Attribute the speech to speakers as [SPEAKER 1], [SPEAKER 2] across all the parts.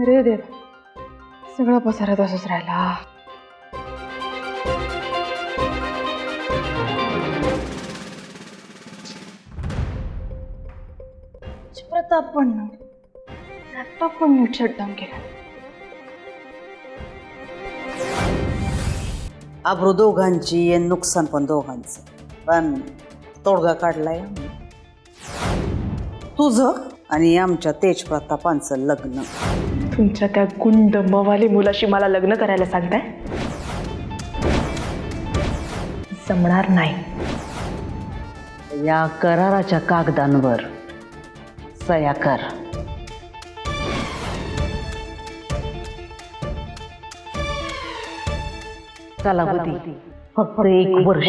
[SPEAKER 1] अरे देव, सगळं पसारा तसंच राहिला. प्रताप पण लॅपटॉप पण नीट शटडाऊन केला.
[SPEAKER 2] आब्रू दोघांची आणि नुकसान पण दोघांचं, पण तोडगा काढलाय तुझं आणि आमच्या तेजप्रतापांचं लग्न.
[SPEAKER 1] तुमच्या त्या गुंड मवाली मुलाशी मला लग्न करायला सांगताय? जमणार नाही.
[SPEAKER 2] या कराराच्या कागदांवर सया कर. कालावधी फक्त 1 वर्ष.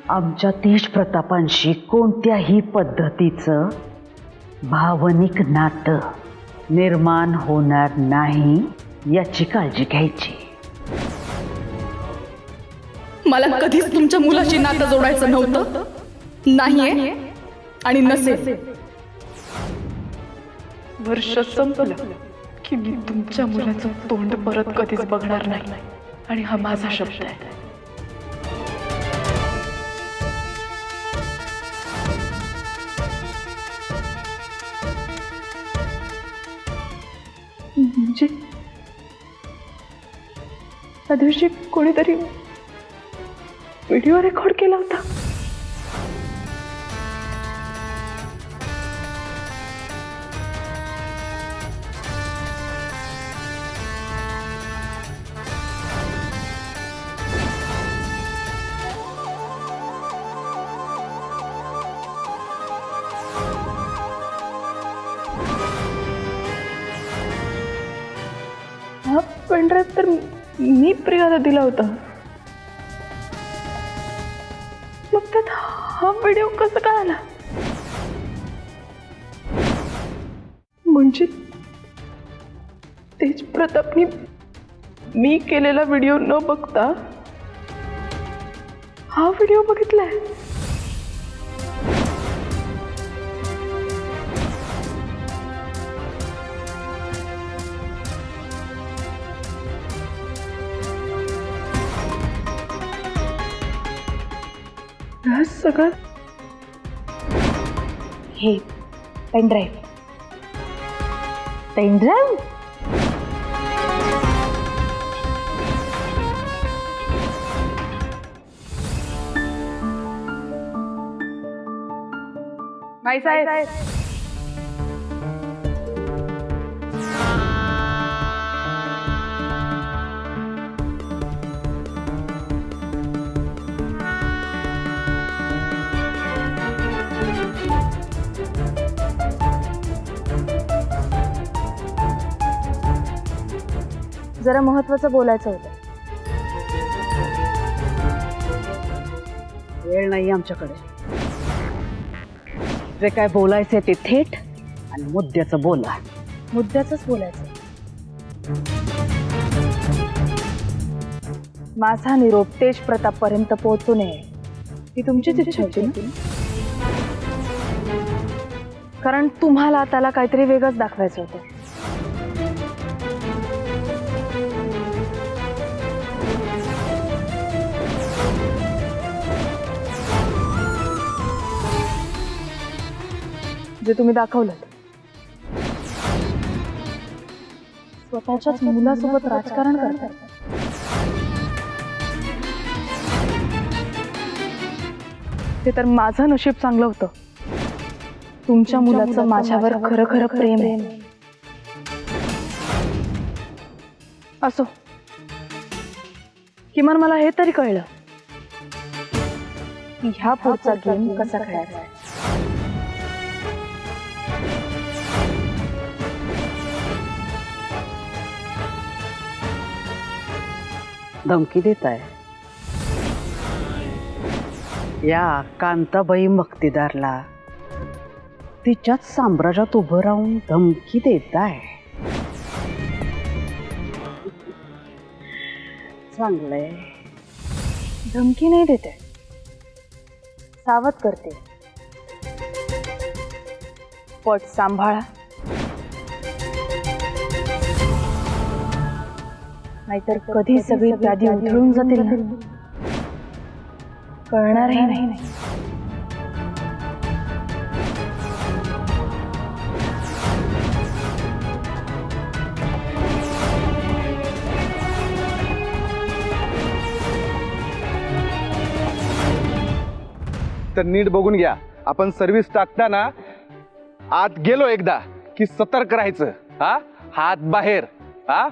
[SPEAKER 2] आमच्या तेजप्रतापांशी कोणत्याही पद्धतीचं भावनिक नातं निर्माण होणार नाही याची काळजी घ्यायची.
[SPEAKER 1] मला कधीच तुमच्या मुलाशी नातं जोडायचं नव्हतं, नाहीये आणि नसेल. वर्ष संपलं की मी तुमच्या मुलाचं तोंड परत कधीच बघणार नाही, आणि हा माझा शब्द आहे. म्हणजे त्या दिवशी कोणीतरी व्हिडिओ रेकॉर्ड केला होता. हा पेनड्राईव्ह तर मी प्रियाला दिला होता. मग त्यात हा व्हिडिओ कसा काय आला? म्हणजे तेजप्रतापनी मी केलेला व्हिडिओ न बघता हा व्हिडिओ बघितलाय. सगळं हे पेनड्राईव्ह नाही साहेब. जरा महत्वाचं बोलायचं होतं.
[SPEAKER 2] वेळ नाही आमच्याकडे. जे काय बोलायचंय ते थेट आणि मुद्द्याचं बोला.
[SPEAKER 1] मुद्द्याचंच बोलायचं. माझा निरोप तेजप्रताप पर्यंत पोहोचू नये ही तुमचीच इच्छा होती ना? कारण तुम्हाला त्याला काहीतरी वेगळंच दाखवायचं होतं. जे तुम्ही दाखवलं, स्वतःच्याच मुलासोबत राजकारण करतात. ते तर माझं नशीब चांगलं होतं. तुमच्या मुलाचं माझ्यावर खरं खरं प्रेम आहे. असो, किमान मला हे तरी कळलं की ह्या पुढचा गेम कसा खेळायचा.
[SPEAKER 2] धमकी देत आहे या कांताबाई मक्तीदारला तिच्याच साम्राज्यात उभं राहून धमकी देत आहे. चांगलंय.
[SPEAKER 1] धमकी नाही देते, सावध करते. पट सांभाळा नाहीतर कधी सगळी व्याधी उधळून जातील ना, कळणारही नाही.
[SPEAKER 3] तर नीट बघून घ्या, आपण सर्व्हिस टाकताना आत गेलो एकदा की सतर्क राहायचं. हा, हात बाहेर, हा,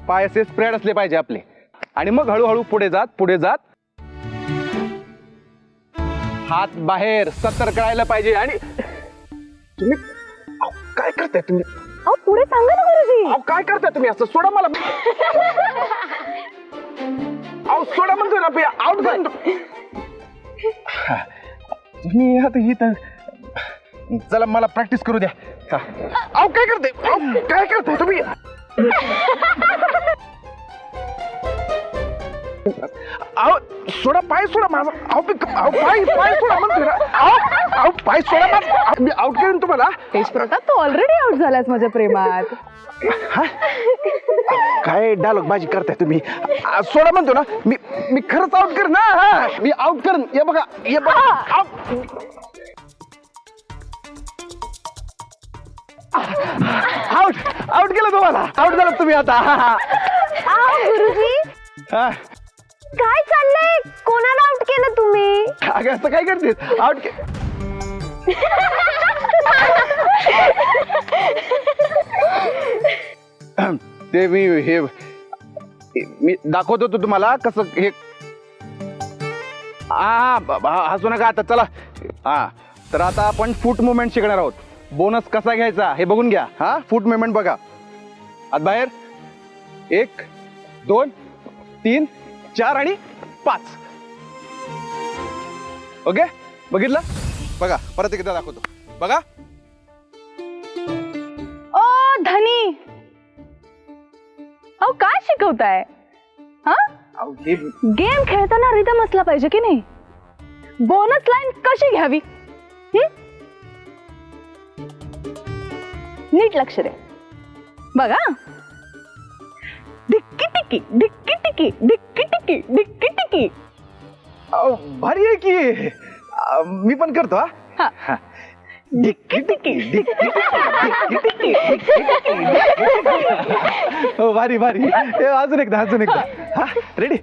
[SPEAKER 3] पाय असे स्प्रेड असले पाहिजे आपले, आणि मग हळूहळू पुढे जात हात बाहेर, सतर्क राहायला पाहिजे. आणि तुम्ही अहो, काय करताय तुम्ही?
[SPEAKER 1] पुढे सांगा ना गुरुजी.
[SPEAKER 3] अहो, काय करताय तुम्ही? असं सोडा मला. अहो, सोडा म्हणतोय ना, आउट कर तुम्ही. आता ही तर चला, मला प्रॅक्टिस करू द्या. अहो, काय करते? काय करताय तुम्ही? अहो, सोडा, पाय सोडा माझा. पाय सोडा म्हणतोय ना. अहो, पाय सोडा माझा. मी आउट करेन तुम्हाला.
[SPEAKER 1] तेज प्रताप, तू ऑलरेडी आउट झालास माझ्या प्रेमात.
[SPEAKER 3] काय डायलॉग बाजी करताय तुम्ही? सोडा म्हणतो ना, मी खरंच आउट कर ना. हा, मी आउट कर. हे बघा, आउट केलं तुम्हाला. आउट झाला तुम्ही आता.
[SPEAKER 4] गुरुजी
[SPEAKER 3] हा,
[SPEAKER 4] काय चाललंय? कोणाला आउट केलं तुम्ही?
[SPEAKER 3] अगं असं काय करतेस? आउट ते मी दाखवत होतो तुम्हाला कसं हे. हसू नका आता. चला, हा, तर आता आपण फूट मुवमेंट शिकणार आहोत. बोनस कसा घ्यायचा हे बघून घ्या. हा, फूट मुवमेंट बघा. आत बाहेर 1 2 3 4 आणि 5. ओके, बघितलं? बघा, परत एकदा दाखवतो. बघा.
[SPEAKER 1] ओ धनी, अहो काय शिकवताय? हा, गेम खेळताना रिदम असला पाहिजे की नाही? बोनस लाईन कशी घ्यावी? नीट लक्ष दे. बघा. डिक्की टिकी डिक्की टिकी डिक्की टिकी डिक्की टिकी.
[SPEAKER 3] भारी आहे की. मी पण करतो.
[SPEAKER 1] हा.
[SPEAKER 3] हा, डिक्की टिकी डिक्की टिकी. हो, भारी. अजून एकदा. हा, रेडी.